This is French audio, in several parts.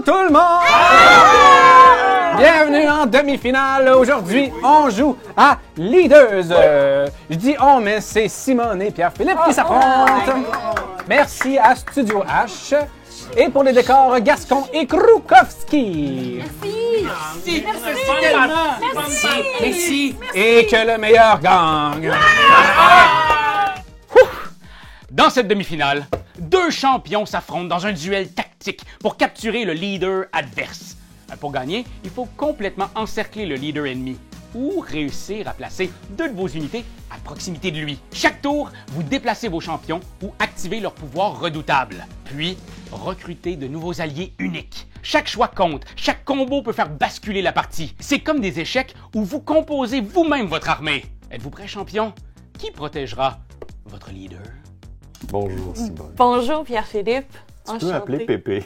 tout le monde! Bienvenue en demi-finale. Aujourd'hui, on joue à Leaders. Je dis on, mais c'est Simone et Pierre-Philippe qui s'affrontent. Merci à Studio H. Et pour les décors, Gascon et Krukowski. Merci. Et que le meilleur gagne. Dans cette demi-finale, deux champions s'affrontent dans un duel tactique pour capturer le leader adverse. Pour gagner, il faut complètement encercler le leader ennemi ou réussir à placer deux de vos unités à proximité de lui. Chaque tour, vous déplacez vos champions ou activez leur pouvoir redoutable. Puis, recrutez de nouveaux alliés uniques. Chaque choix compte, chaque combo peut faire basculer la partie. C'est comme des échecs où vous composez vous-même votre armée. Êtes-vous prêt, champion? Qui protégera votre leader? Bonjour, Simone. Bonjour, Pierre-Philippe. Tu peux m'appeler Pépé.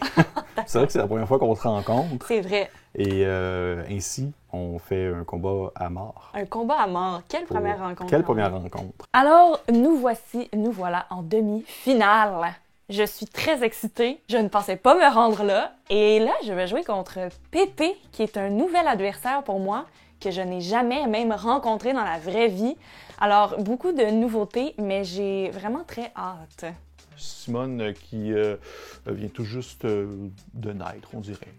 C'est vrai que c'est la première fois qu'on se rencontre. C'est vrai. Et ainsi, on fait un combat à mort. Un combat à mort. Quelle première rencontre. Quelle première rencontre? Alors, nous voilà en demi-finale. Je suis très excitée. Je ne pensais pas me rendre là. Et là, je vais jouer contre Pépé, qui est un nouvel adversaire pour moi, que je n'ai jamais même rencontré dans la vraie vie. Alors, beaucoup de nouveautés, mais j'ai vraiment très hâte. Simone qui vient tout juste de naître, on dirait.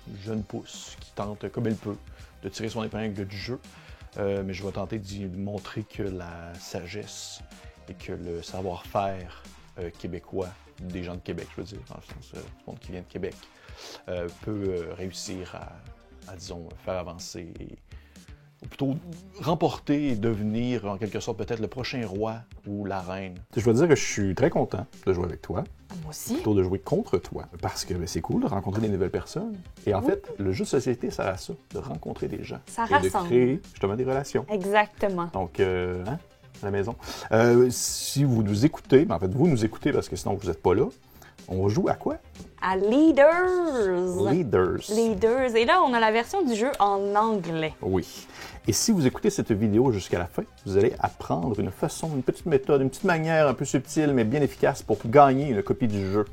Une jeune pousse qui tente, comme elle peut, de tirer son épingle du jeu. Mais je vais tenter d'y montrer que la sagesse et que le savoir-faire québécois, des gens de Québec, je veux dire, dans le sens du monde qui vient de Québec, peut réussir à, disons, faire avancer ou plutôt remporter et devenir en quelque sorte peut-être le prochain roi ou la reine. Je veux dire que je suis très content de jouer avec toi. Moi aussi. Plutôt de jouer contre toi. Parce que c'est cool de rencontrer des nouvelles personnes. Et en fait, le jeu de société sert à ça, de rencontrer des gens. Ça et rassemble. de créer justement des relations. Exactement. Donc, à la maison. Si vous nous écoutez, ben en fait, vous nous écoutez parce que sinon vous n'êtes pas là, on joue à quoi? À Leaders. Leaders. Et là, on a la version du jeu en anglais. Oui. Et si vous écoutez cette vidéo jusqu'à la fin, vous allez apprendre une façon, une petite méthode, une petite manière un peu subtile mais bien efficace pour gagner une copie du jeu.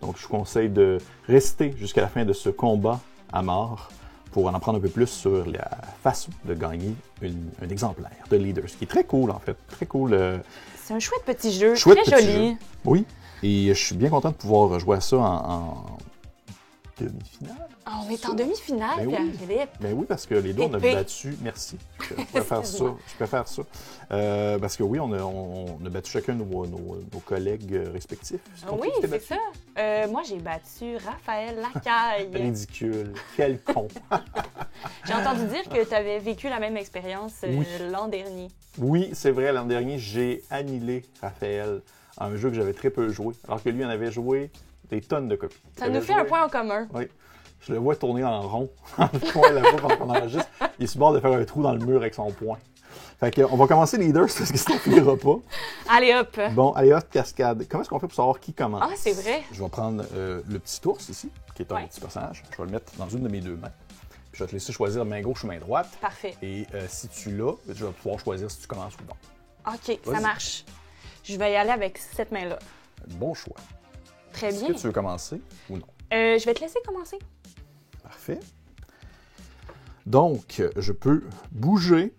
Donc, je vous conseille de rester jusqu'à la fin de ce combat à mort pour en apprendre un peu plus sur la façon de gagner un exemplaire de Leaders, qui est très cool en fait. Très cool. C'est un chouette petit jeu, Chouette très petit joli. jeu. Oui. Et je suis bien content de pouvoir jouer à ça en demi-finale. Ah, on est en demi-finale, Ben oui. Pierre-Philippe. Ben oui, parce que les deux, on a Épée. battu. Merci. Je préfère ça. Je préfère ça. Parce que oui, on a battu chacun nos collègues respectifs. Oui, c'est ça. Moi, j'ai battu Raphaël Lacaille. Ridicule. Quel con. J'ai entendu dire que tu avais vécu la même expérience Oui. l'an dernier. Oui, c'est vrai. L'an dernier, j'ai annihilé Raphaël à un jeu que j'avais très peu joué, alors que lui en avait joué des tonnes de copies. Ça nous fait un point en commun. Oui. Je le vois tourner en rond dans le coin là-bas pendant qu'on enregistre. Il est sur le bord de faire un trou dans le mur avec son poing. Fait que, on va commencer Leaders parce que sinon on finira pas. Allez, hop. Bon, allez hop, cascade. Comment est-ce qu'on fait pour savoir qui commence? Ah, c'est vrai. Je vais prendre le petit ours ici, qui est un Ouais. petit personnage. Je vais le mettre dans une de mes deux mains. Puis je vais te laisser choisir main gauche ou main droite. Parfait. Et si tu l'as, je vais pouvoir choisir si tu commences ou non. OK, ça Vas-y. marche. Je vais y aller avec cette main-là. Bon choix. Très Est-ce bien. que tu veux commencer ou non? Je vais te laisser commencer. Parfait. Donc, je peux bouger.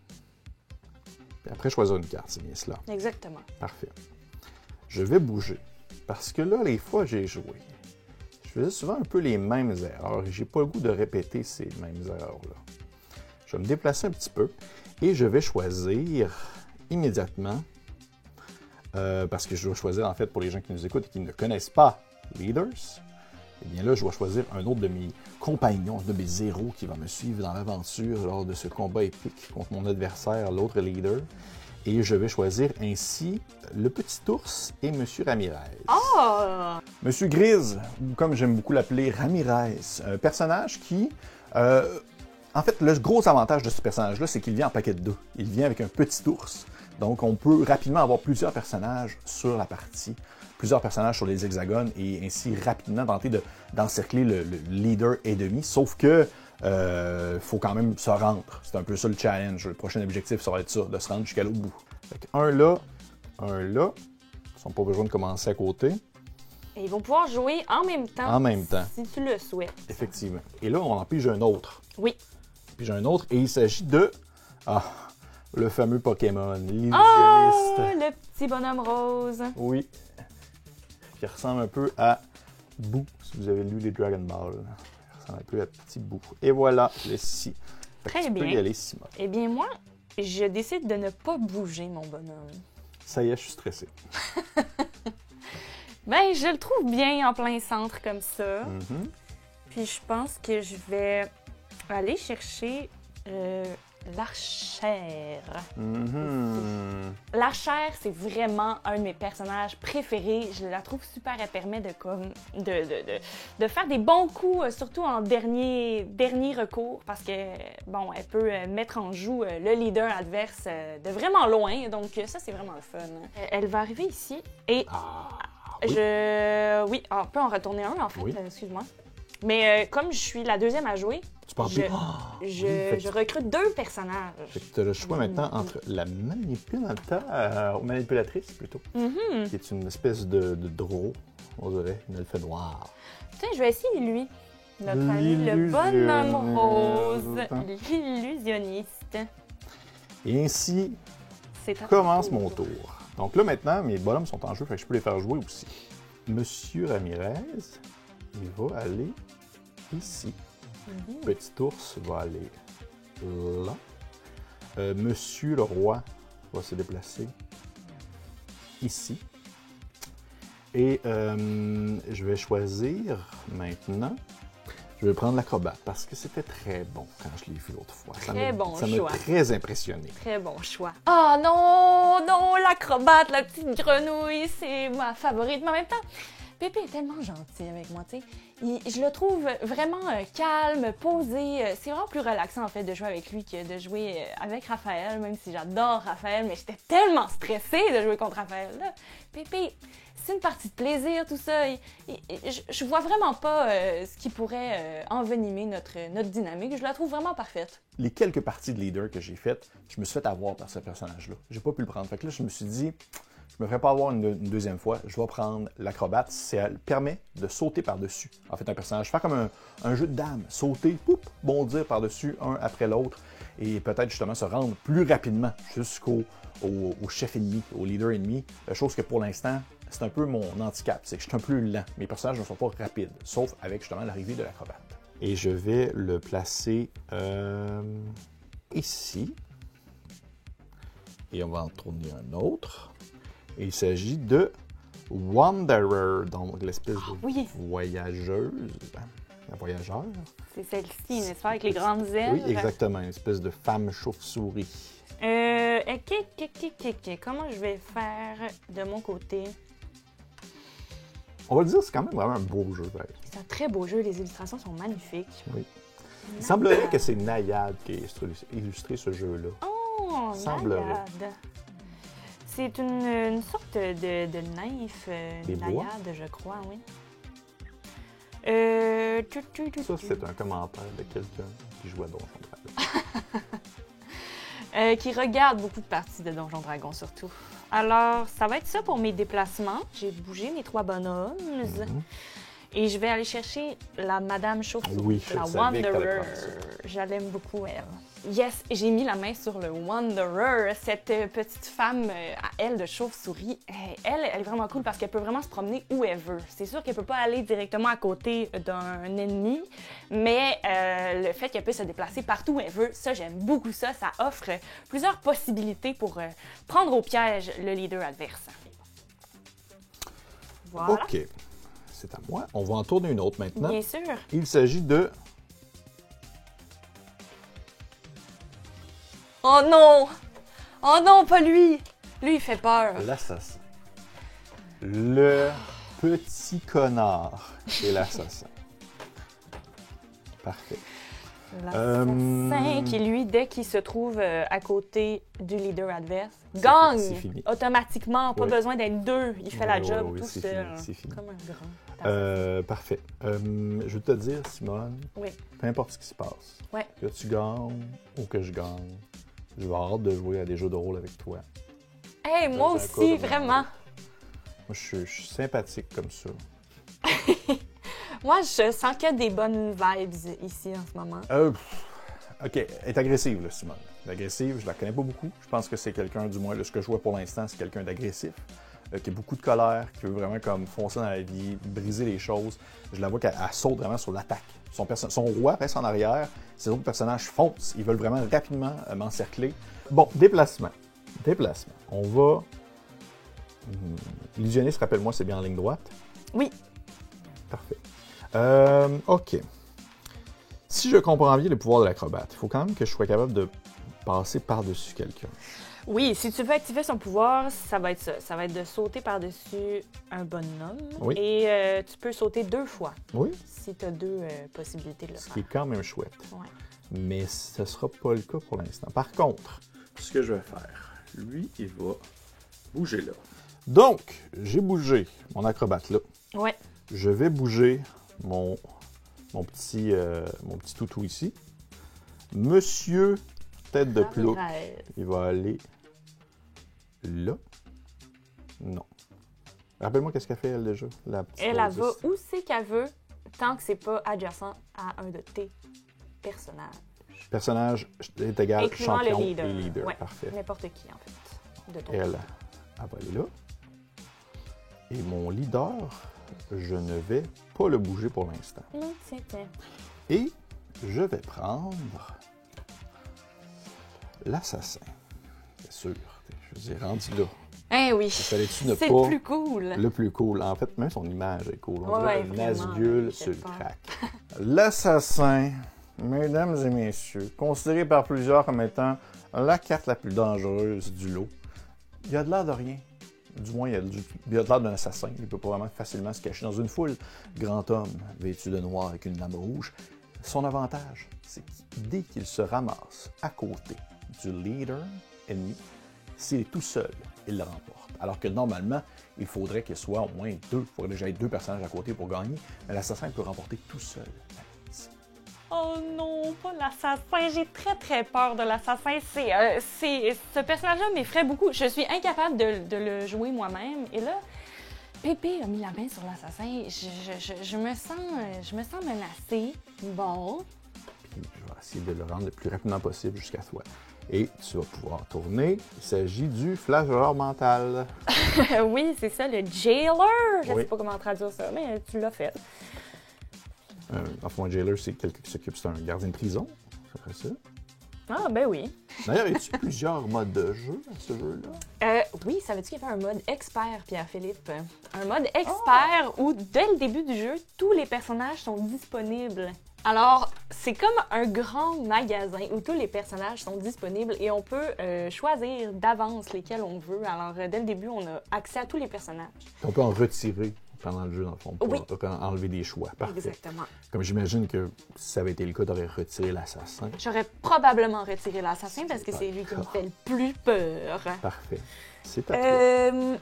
Puis après, choisir une carte, c'est bien cela. Exactement. Parfait. Je vais bouger. Parce que là, les fois j'ai joué, je faisais souvent un peu les mêmes erreurs et j'ai pas le goût de répéter ces mêmes erreurs-là. Je vais me déplacer un petit peu et je vais choisir immédiatement, parce que je dois choisir en fait pour les gens qui nous écoutent et qui ne connaissent pas Leaders, eh bien là, je dois choisir un autre de mes compagnons, de mes héros qui va me suivre dans l'aventure lors de ce combat épique contre mon adversaire, l'autre leader. Et je vais choisir ainsi le petit ours et Monsieur Ramirez. Oh! Monsieur Grise, ou comme j'aime beaucoup l'appeler, Ramirez, un personnage qui... en fait, le gros avantage de ce personnage-là, c'est qu'il vient en paquet de deux. Il vient avec un petit ours. Donc, on peut rapidement avoir plusieurs personnages sur la partie, plusieurs personnages sur les hexagones et ainsi rapidement tenter d'encercler le leader ennemi. Sauf que faut quand même se rendre. C'est un peu ça le challenge. Le prochain objectif, ça va être ça, de se rendre jusqu'à l'autre bout. Fait que un là. Ils n'ont pas besoin de commencer à côté. Et ils vont pouvoir jouer en même temps. En même temps. Si tu le souhaites. Effectivement. Et là, on en pige un autre. Oui. Pige un autre, et il s'agit de... Ah, le fameux Pokémon, l'illusionniste. Oh, le petit bonhomme rose. Oui. Qui ressemble un peu à Boo, si vous avez lu les Dragon Ball. Il ressemble un peu à Petit Boo. Et voilà, le si. Très Tu peux bien. y aller, Simone. Eh bien, moi, je décide de ne pas bouger mon bonhomme. Ça y est, je suis stressé. Ben, je le trouve bien en plein centre comme ça. Mhm. Puis je pense que je vais aller chercher l'archère. Mhm. L'archère, c'est vraiment un de mes personnages préférés. Je la trouve super. Elle permet de faire des bons coups, surtout en dernier recours, parce que, bon, elle peut mettre en joue le leader adverse de vraiment loin. Donc, ça, c'est vraiment le fun. Elle va arriver ici et oui. Oui, on peut en retourner un, en fait. Oui. Excuse-moi. Mais comme je suis la deuxième à jouer, Tu peux en je, plus. je recrute 2 personnages. Tu as le choix maintenant entre la manipulateur, ou manipulatrice plutôt, qui est une espèce de drôle, on dirait, une elfe noire. Tiens, je vais essayer lui. Notre ami, le bonhomme rose, L'illusionniste. l'illusionniste. Et ainsi C'est à commence ton mon tour. tour. Donc là, maintenant, mes bonhommes sont en jeu, fait que je peux les faire jouer aussi. Monsieur Ramirez, il va aller ici. Petit ours va aller là. Monsieur le roi va se déplacer ici. Et je vais choisir maintenant. Je vais prendre l'acrobate parce que c'était très bon quand je l'ai vu l'autre fois. Très bon Ça m'a choix. très impressionné. Très bon choix. Oh non, non, l'acrobate, la petite grenouille, c'est ma favorite. Mais en même temps, Pépé est tellement gentil avec moi, tu sais. Je le trouve vraiment calme, posé. C'est vraiment plus relaxant, en fait, de jouer avec lui que de jouer avec Raphaël, même si j'adore Raphaël, mais j'étais tellement stressée de jouer contre Raphaël. Là, Pépé, c'est une partie de plaisir, tout ça. Je vois vraiment pas ce qui pourrait envenimer notre dynamique. Je la trouve vraiment parfaite. Les quelques parties de leader que j'ai faites, je me suis fait avoir par ce personnage-là. J'ai pas pu le prendre. Fait que là, je me suis dit, je me ferai pas avoir une deuxième fois. Je vais prendre l'acrobate. Elle permet de sauter par-dessus. En fait, un personnage, faire comme un jeu de dames. Sauter, poup, bondir par-dessus, un après l'autre. Et peut-être justement se rendre plus rapidement jusqu'au chef ennemi, au leader ennemi. Chose que pour l'instant, c'est un peu mon handicap. C'est que je suis un peu lent. Mes personnages ne sont pas rapides, sauf avec justement l'arrivée de l'acrobate. Et je vais le placer ici. Et on va en tourner un autre. Et il s'agit de Wanderer, donc l'espèce de oui. voyageuse. La voyageur. C'est celle-ci, n'est-ce pas, avec les grandes ailes? Oui, exactement. Une espèce de femme chauve-souris. Comment je vais faire de mon côté? On va le dire, c'est quand même vraiment un beau jeu. Ben. C'est un très beau jeu, les illustrations sont magnifiques. Oui. Il semblerait que c'est Nayade qui a illustré ce jeu-là. Oh, Semblerait. Nayade. C'est une sorte de nymphe, Des bois? Nayade, je crois, oui. Ça, c'est un commentaire de quelqu'un qui joue à Donjon Dragon. Qui regarde beaucoup de parties de Donjon Dragon, surtout. Alors, ça va être ça pour mes déplacements. J'ai bougé mes 3 bonhommes. Et je vais aller chercher la Madame Chauve-souris, Oui, je la savais que t'allais Wanderer. prendre ça. Je l'aime beaucoup, elle. Yes, j'ai mis la main sur le Wanderer. Cette petite femme à aile de chauve-souris, elle est vraiment cool parce qu'elle peut vraiment se promener où elle veut. C'est sûr qu'elle peut pas aller directement à côté d'un ennemi, mais le fait qu'elle puisse se déplacer partout où elle veut, ça, j'aime beaucoup ça. Ça offre plusieurs possibilités pour prendre au piège le leader adverse. Voilà. OK. C'est à moi. On va en tourner une autre maintenant. Bien sûr. Il s'agit de... Oh non! Oh non, pas lui! Lui, il fait peur. L'assassin. Le petit connard et l'assassin. Parfait. L'assassin qui, lui, dès qu'il se trouve à côté du leader adverse, gagne c'est fini. automatiquement. Pas Oui. besoin d'être 2. Il fait la Oui, job oui, tout c'est seul. fini, c'est fini. Comme un grand. Parfait. Je veux te dire, Simone, Oui. peu importe ce qui se passe, Ouais. que tu gagnes ou que je gagne, je vais avoir hâte de jouer à des jeux de rôle avec toi. Hey, moi Dans un aussi, cas de vraiment. Moi, je suis sympathique comme ça. Moi, je sens qu'il y a des bonnes vibes ici en ce moment. OK, elle est agressive, là, Simone. Elle est agressive, je la connais pas beaucoup. Je pense que c'est quelqu'un, du moins, là, ce que je vois pour l'instant, c'est quelqu'un d'agressif, qui a beaucoup de colère, qui veut vraiment comme foncer dans la vie, briser les choses. Je la vois qu'elle saute vraiment sur l'attaque. Son roi reste en arrière, ses autres personnages foncent. Ils veulent vraiment rapidement m'encercler. Bon, déplacement. Déplacement. On va... L'illusionniste, rappelle-moi, c'est bien en ligne droite? Oui. Parfait. OK. Si je comprends bien le pouvoir de l'acrobate, il faut quand même que je sois capable de passer par-dessus quelqu'un. Oui, si tu veux activer son pouvoir, ça va être ça. Ça va être de sauter par-dessus un bonhomme. Oui. Et tu peux sauter 2 fois. Oui. Si tu as 2 possibilités de le Ce faire. qui est quand même chouette. Ouais. Mais ce ne sera pas le cas pour l'instant. Par contre, ce que je vais faire, lui, il va bouger là. Donc, j'ai bougé mon acrobate là. Ouais. Je vais bouger mon petit toutou ici. Monsieur Tête de Plouc, il va aller là. Non. Rappelle-moi qu'est-ce qu'elle fait, elle, déjà? Elle va où c'est qu'elle veut, tant que c'est pas adjacent à un de tes personnages. Personnage est égal Incluant champion le leader. et leader. Ouais. Parfait. N'importe qui, en fait. De ton Elle va aller là. Et mon leader, je ne vais pas le bouger pour l'instant. Non, tiens. Et je vais prendre l'assassin. C'est sûr. Je veux dire, rendu là. Eh oui, Fallait-tu ne c'est pas plus cool. le plus cool. En fait, même son image est cool. On Ouais, dirait un vraiment, Nazgûl j'ai sur le peur. crack. L'assassin, mesdames et messieurs, considéré par plusieurs comme étant la carte la plus dangereuse du lot. Il a de l'air de rien. Du moins, il a de l'air d'un assassin. Il peut pas vraiment facilement se cacher dans une foule. Grand homme, vêtu de noir avec une lame rouge. Son avantage, c'est que dès qu'il se ramasse à côté du leader ennemi, s'il est tout seul, il le remporte. Alors que normalement, il faudrait qu'il soit au moins 2. Il faudrait déjà être 2 personnages à côté pour gagner. Mais l'assassin peut remporter tout seul la partie. Oh non, pas l'assassin. J'ai très, très peur de l'assassin. Ce personnage-là m'effraie beaucoup. Je suis incapable de le jouer moi-même. Et là, Pépé a mis la main sur l'assassin. Je me sens menacée. Bon. Puis je vais essayer de le rendre le plus rapidement possible jusqu'à toi. Et tu vas pouvoir tourner. Il s'agit du flasheur mental. Oui, c'est ça, le jailer. Je Oui. sais pas comment traduire ça, mais tu l'as fait. Enfin, un jailer, c'est quelqu'un qui s'occupe, c'est un gardien de prison. Ça ferait ça. Ah, ben oui. D'ailleurs, y a-t-il plusieurs modes de jeu à ce jeu-là? Oui, savais-tu qu'il y avait un mode expert, Pierre-Philippe? Un mode expert où, dès le début du jeu, tous les personnages sont disponibles. Alors, c'est comme un grand magasin où tous les personnages sont disponibles et on peut choisir d'avance lesquels on veut. Alors, dès le début, on a accès à tous les personnages. On peut en retirer pendant le jeu, dans le fond, pour Oui. enlever des choix. Parfait. Exactement. Comme j'imagine que si ça avait été le cas, tu aurais retiré l'assassin. J'aurais probablement retiré l'assassin parce que c'est lui qui me fait le plus peur. Parfait. C'est à toi.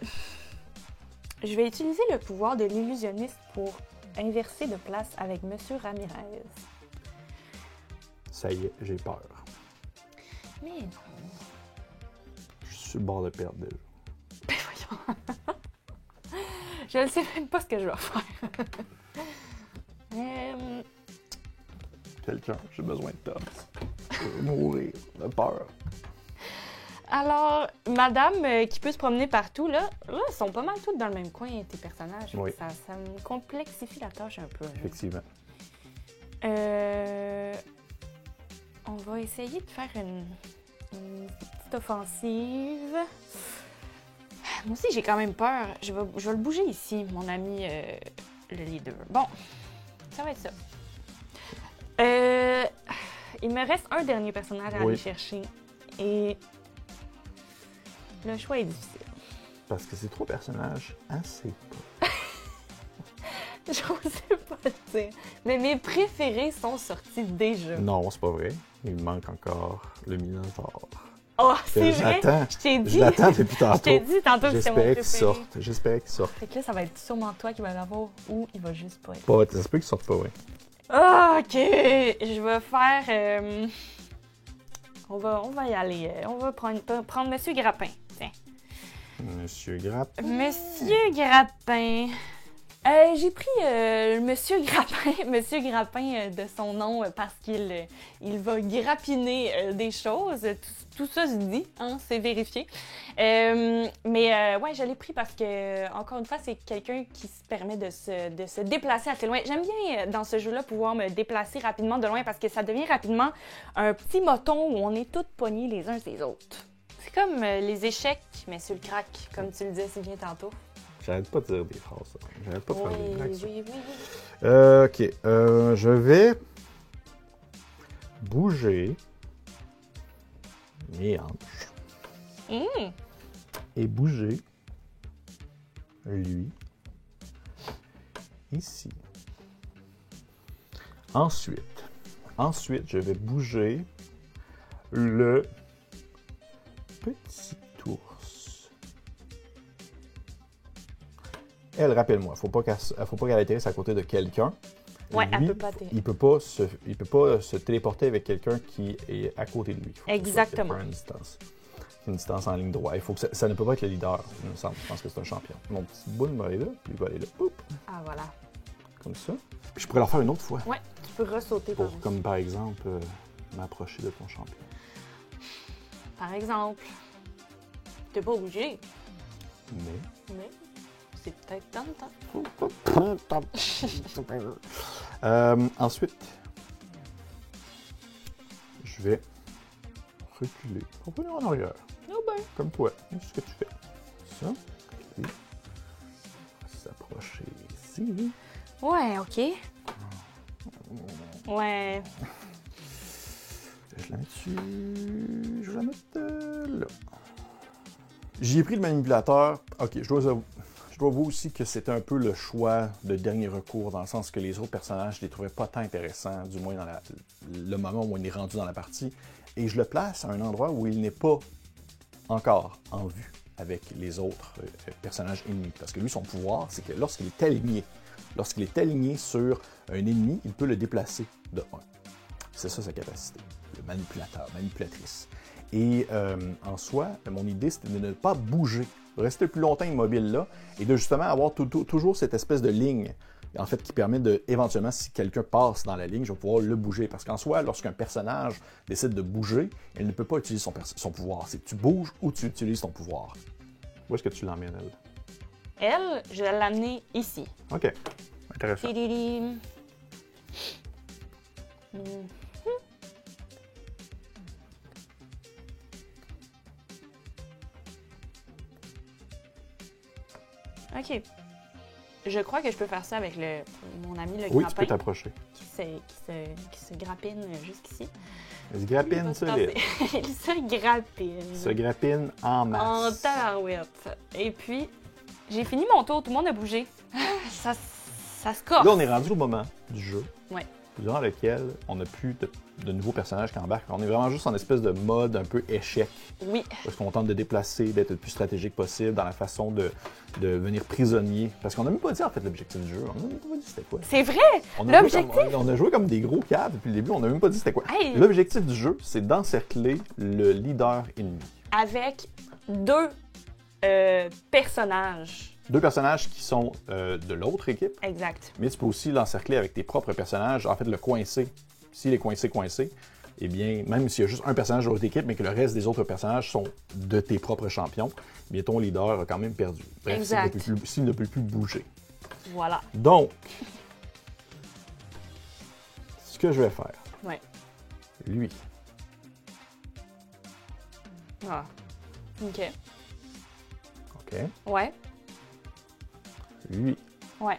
Je vais utiliser le pouvoir de l'illusionniste pour inverser de place avec Monsieur Ramirez. Ça y est, j'ai peur. Mais non. Je suis sur le bord de perdre déjà. Ben voyons. Je ne sais même pas ce que je vais faire. Quelqu'un, j'ai besoin de toi. Je vais mourir de peur. Alors, madame qui peut se promener partout, là, ils sont pas mal tous dans le même coin, tes personnages. Oui. Ça me complexifie la tâche un peu. là. Effectivement. On va essayer de faire une petite offensive. Moi aussi, j'ai quand même peur. Je vais le bouger ici, mon ami le leader. Bon, ça va être ça. Il me reste un dernier personnage à Oui. aller chercher. Et le choix est difficile. Parce que c'est 3 personnages assez pas. Je sais pas le dire. Mais mes préférés sont sortis déjà. Non, c'est pas vrai. Il me manque encore le Minotaure. Oh, c'est vrai! J'attends. Je t'ai dit. Je l'attends depuis Je tantôt. t'ai dit tantôt que c'était mon J'espérais préféré. qu'il sorte. J'espérais qu'il sorte. Fait que là, ça va être sûrement toi qui va l'avoir ou il va juste pas être. Pas, ça se peut qu'il sorte pas, oui. Ah, OK! Je vais faire... On va y aller. On va prendre Monsieur Grappin. Tiens. Monsieur Grapp. Monsieur Grappin. J'ai pris Monsieur Grappin, Monsieur Grappin de son nom parce qu'il va grappiner des choses. Tout ça se dit, hein, c'est vérifié. Ouais, je l'ai pris parce que, encore une fois, c'est quelqu'un qui se permet de se déplacer assez loin. J'aime bien dans ce jeu-là pouvoir me déplacer rapidement de loin parce que ça devient rapidement un petit moton où on est toutes poignées les uns les autres. C'est comme les échecs, mais sur le crack, comme tu le disais si bien tantôt. J'arrête pas de dire des phrases, ça. J'arrête pas de faire des blagues. Oui. OK. Je vais bouger mes hanches. Et bouger lui ici. Ensuite, je vais bouger le petit ours. Elle, rappelle-moi, faut pas qu'elle atterrisse à côté de quelqu'un. Ouais, Lui, elle peut pas atterrir. il peut pas se téléporter avec quelqu'un qui est à côté de lui. Faut Exactement. que ce soit une distance en ligne droite. Il faut que ça ne peut pas être le leader, il me semble. Je pense que c'est un champion. Mon petit boule va aller là, puis il va aller là. Oup, Ah, voilà. comme ça. Puis je pourrais le faire une autre fois. Ouais, tu peux ressauter par Pour, comme par exemple, m'approcher de ton champion. Par exemple, t'es pas obligé, Mais. mais c'est peut-être tentant. Ensuite, je vais reculer. Revenir en arrière. Oh ben. Comme toi. C'est ce que tu fais. Ça. Et s'approcher ici. Ouais, OK. Ouais. Je la mets dessus. Je vais la mettre là. J'y ai pris le manipulateur. OK, je dois avouer aussi que c'était un peu le choix de dernier recours, dans le sens que les autres personnages, je les trouvais pas tant intéressants, du moins dans le moment où on est rendu dans la partie. Et je le place à un endroit où il n'est pas encore en vue avec les autres personnages ennemis. Parce que lui, son pouvoir, c'est que lorsqu'il est aligné sur un ennemi, il peut le déplacer de 1. C'est ça sa capacité, le manipulateur, manipulatrice. Et en soi, mon idée, c'était de ne pas bouger, rester plus longtemps immobile là, et de justement avoir toujours cette espèce de ligne, en fait, qui permet de, éventuellement, si quelqu'un passe dans la ligne, je vais pouvoir le bouger. Parce qu'en soi, lorsqu'un personnage décide de bouger, il ne peut pas utiliser son pouvoir. C'est que tu bouges ou tu utilises ton pouvoir. Où est-ce que tu l'emmènes, elle? Elle, je vais l'amener ici. OK. Intéressant. Tididim. OK. Je crois que je peux faire ça avec mon ami le Oui, tu grappin peux t'approcher. qui se grappine jusqu'ici. Il se grappine solide. Il se grappine. Il se grappine en En masse. tabarouette. Et puis, j'ai fini mon tour, tout le monde a bougé. Ça se corse. Là, on est rendu au moment du jeu. Ouais. Durant lequel on n'a plus de nouveaux personnages qui embarquent. On est vraiment juste en espèce de mode un peu échec. Oui. Parce qu'on tente de déplacer, d'être le plus stratégique possible dans la façon de venir prisonnier. Parce qu'on n'a même pas dit en fait l'objectif du jeu. On n'a même pas dit c'était quoi. C'est vrai! On a L'objectif? on a joué comme des gros caves depuis le début, on n'a même pas dit c'était quoi. Hey! L'objectif du jeu, c'est d'encercler le leader ennemi. Avec 2 personnages. 2 personnages qui sont de l'autre équipe, Exact. mais tu peux aussi l'encercler avec tes propres personnages, en fait le coincer. S'il est coincé, eh bien, même s'il y a juste un personnage de l'autre équipe, mais que le reste des autres personnages sont de tes propres champions, eh bien ton leader a quand même perdu. Bref, Exact. s'il ne peut plus bouger. Voilà. Donc, ce que je vais faire, Ouais. lui, Ah. OK. OK, Ouais. lui, Ouais.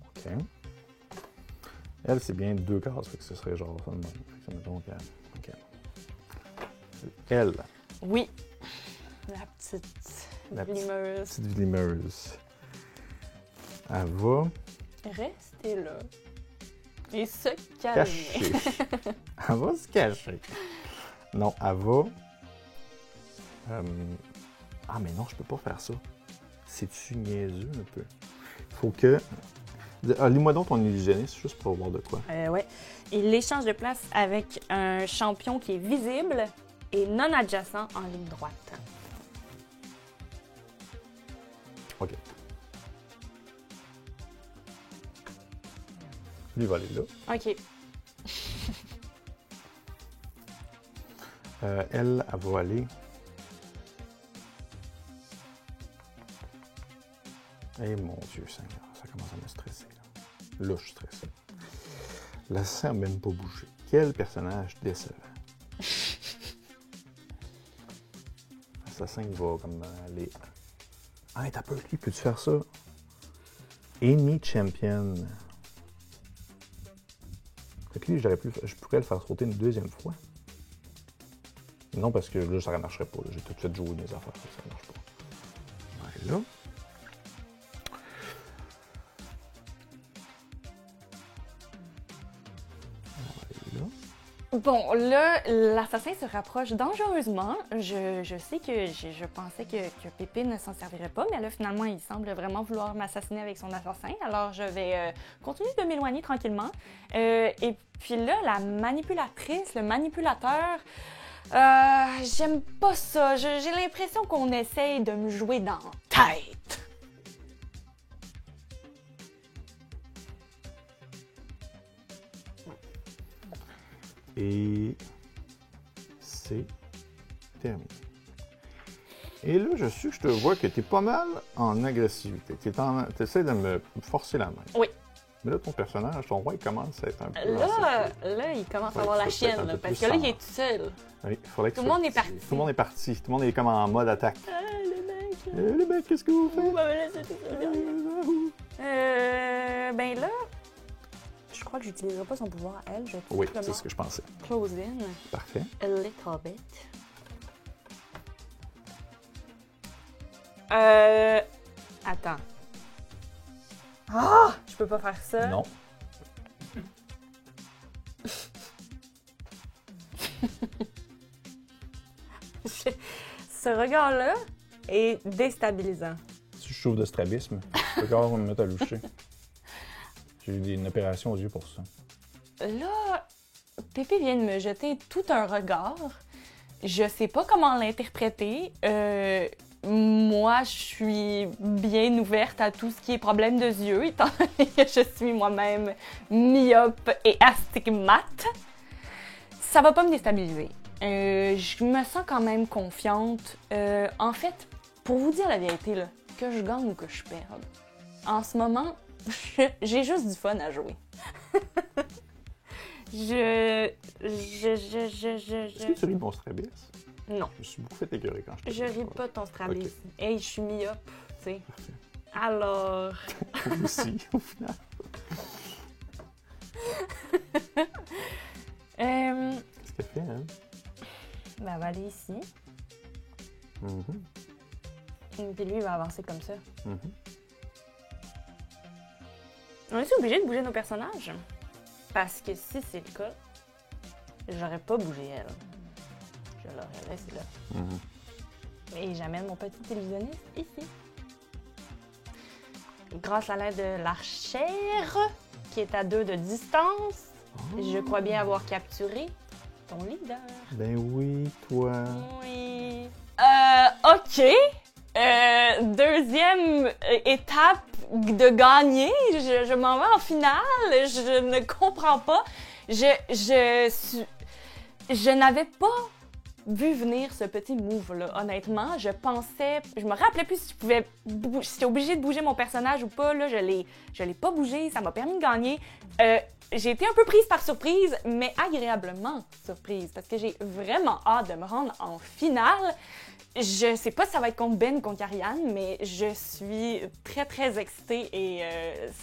OK. Elle, c'est bien 2 cases, fait que ce serait genre ça de même. Fait que mettons OK. Elle, Oui. La petite limeuse. petite limeuse, elle va Restez là. Et se calmer. cacher. Elle va se cacher. Non, elle va... Ah, mais non, je peux pas faire ça. C'est-tu niaiseux un peu? Faut que... Lis-moi donc ton illusionniste, juste pour voir de quoi. Ouais. Il échange de place avec un champion qui est visible et non adjacent en ligne droite. OK. Lui va aller là. OK. Elle va aller... Eh mon Dieu Seigneur, ça commence à me stresser. Là, je suis stressé. L'assassin n'a même pas bougé. Quel personnage décevant. L'assassin va comme aller... Ah, t'as peur, lui, peux-tu faire ça? Ennemi champion. Fait que lui, je pourrais le faire sauter une deuxième fois. Non, parce que là, ça ne marcherait pas. J'ai tout de suite joué mes affaires. Ça ne marche pas. Ouais, là. Bon, là, l'assassin se rapproche dangereusement. Je sais que je pensais que Pépé ne s'en servirait pas, mais là, finalement, il semble vraiment vouloir m'assassiner avec son assassin. Alors, je vais continuer de m'éloigner tranquillement. Et puis là, la manipulatrice, le manipulateur, j'aime pas ça. J'ai l'impression qu'on essaye de me jouer dans la tête. Et c'est terminé. Et là, je te vois que tu es pas mal en agressivité. Tu essaies de me forcer la main. Oui. Mais là, ton personnage, ton roi, il commence à être un peu... Là, il commence à avoir la chienne, là, parce que là, il est tout seul. Oui, il faudrait que Tout le monde est parti. Tout le monde est parti. Tout le monde est comme en mode attaque. Le mec, qu'est-ce que vous faites? Ben là, je crois que j'utiliserai pas son pouvoir à elle. Je vais tout Oui, simplement c'est ce que je pensais. close in Parfait. a little bit. Attends. Ah! Je peux pas faire ça. Non. Ce regard-là est déstabilisant. Si je souffre de strabisme, je peux encore me mettre à loucher. J'ai eu une opération aux yeux pour ça. Là, Pépé vient de me jeter tout un regard. Je sais pas comment l'interpréter. Moi, je suis bien ouverte à tout ce qui est problème de yeux, étant donné que je suis moi-même myope et astigmate. Ça va pas me déstabiliser. Je me sens quand même confiante. En fait, pour vous dire la vérité, là, que je gagne ou que je perde, en ce moment, j'ai juste du fun à jouer. Est-ce que tu ris de mon strabisme? Non. Je me suis beaucoup fait écœurer quand je t'ai Je ris pas de ton strabisme. Ok. Hey, je suis myope, tu sais. Alors... Moi aussi, au final. Qu'est-ce qu'elle fait, hein? Ben, elle va aller ici. Mm-hmm. Et puis lui, il va avancer comme ça. Mm-hmm. On est obligé de bouger nos personnages. Parce que si c'est le cas, j'aurais pas bougé elle. Je l'aurais laissé là. Mm-hmm. Et j'amène mon petit illusionniste ici. Grâce à l'aide de l'archère, qui est à 2 de distance, je crois bien avoir capturé ton leader. Ben oui, toi. Oui. OK. Deuxième étape de gagner. Je m'en vais en finale. Je ne comprends pas. Je n'avais pas vu venir ce petit move-là, honnêtement. Je me rappelais plus si j'étais obligée de bouger mon personnage ou pas. Là, je l'ai pas bougé. Ça m'a permis de gagner. J'ai été un peu prise par surprise, mais agréablement surprise, parce que j'ai vraiment hâte de me rendre en finale. Je sais pas si ça va être contre Ben ou contre Ariane, mais je suis très, très excitée et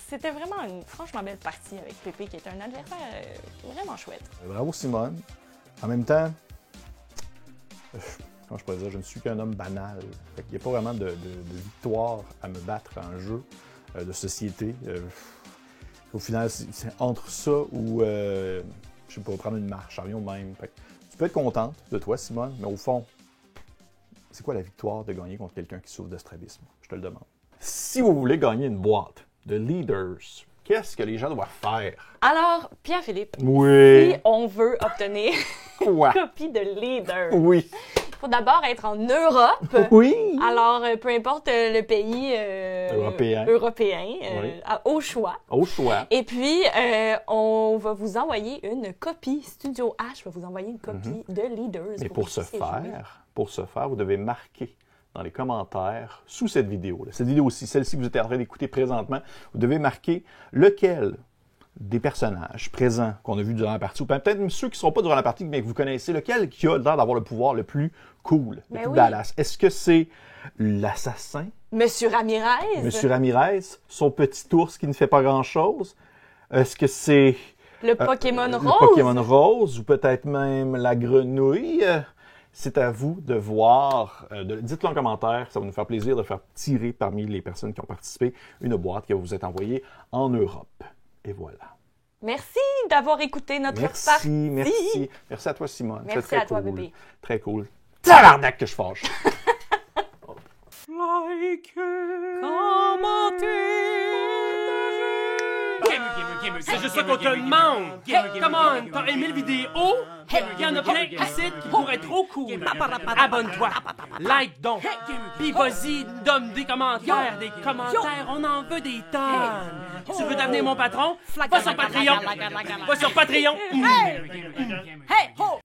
c'était vraiment une franchement belle partie avec Pépé, qui est un adversaire vraiment chouette. Bravo, Simone. En même temps, comment je pourrais dire, je ne suis qu'un homme banal. Il n'y a pas vraiment de victoire à me battre en jeu de société. Au final, c'est entre ça ou, je sais pas, prendre une marche, ça revient au même. Fait que tu peux être contente de toi, Simone, mais au fond, c'est quoi la victoire de gagner contre quelqu'un qui souffre de strabisme? Je te le demande. Si vous voulez gagner une boîte de Leaders qu'est-ce que les gens doivent faire? Alors, Pierre-Philippe, Oui. si on veut obtenir Quoi? une copie de Leader, Oui. il faut d'abord être en Europe. Oui. Alors, peu importe le pays européen, Oui. au choix. Au choix. Et puis, on va vous envoyer une copie. Studio H va vous envoyer une copie de Leaders. Mais pour ce faire, vous devez marquer dans les commentaires sous cette vidéo, cette vidéo-ci, celle-ci que vous êtes en train d'écouter présentement, vous devez marquer lequel des personnages présents qu'on a vus durant la partie, ou peut-être même ceux qui ne seront pas durant la partie, mais que vous connaissez, lequel qui a l'air d'avoir le pouvoir le plus cool, le plus badass. Est-ce que c'est l'assassin? Monsieur Ramirez? Monsieur Ramirez, son petit ours qui ne fait pas grand-chose? Est-ce que c'est... Le Pokémon Rose? Le Pokémon Rose, ou peut-être même la grenouille? C'est à vous de voir. Dites-le en commentaire, ça va nous faire plaisir de faire tirer parmi les personnes qui ont participé une boîte qui va vous être envoyée en Europe. Et voilà. Merci d'avoir écouté notre partie. Merci. Merci à toi, Simone. Merci très à toi, cool. bébé. Très cool. Tabarnak que je fâche. C'est juste ça qu'on te demande! Hey, come on! T'as aimé le vidéo? Il y en a plein ici qui pourraient être trop cool! Abonne-toi! Like donc! Puis vas-y, donne des commentaires! Des commentaires, on en veut des tonnes! Tu veux devenir mon patron? Va sur Patreon! Va sur Patreon!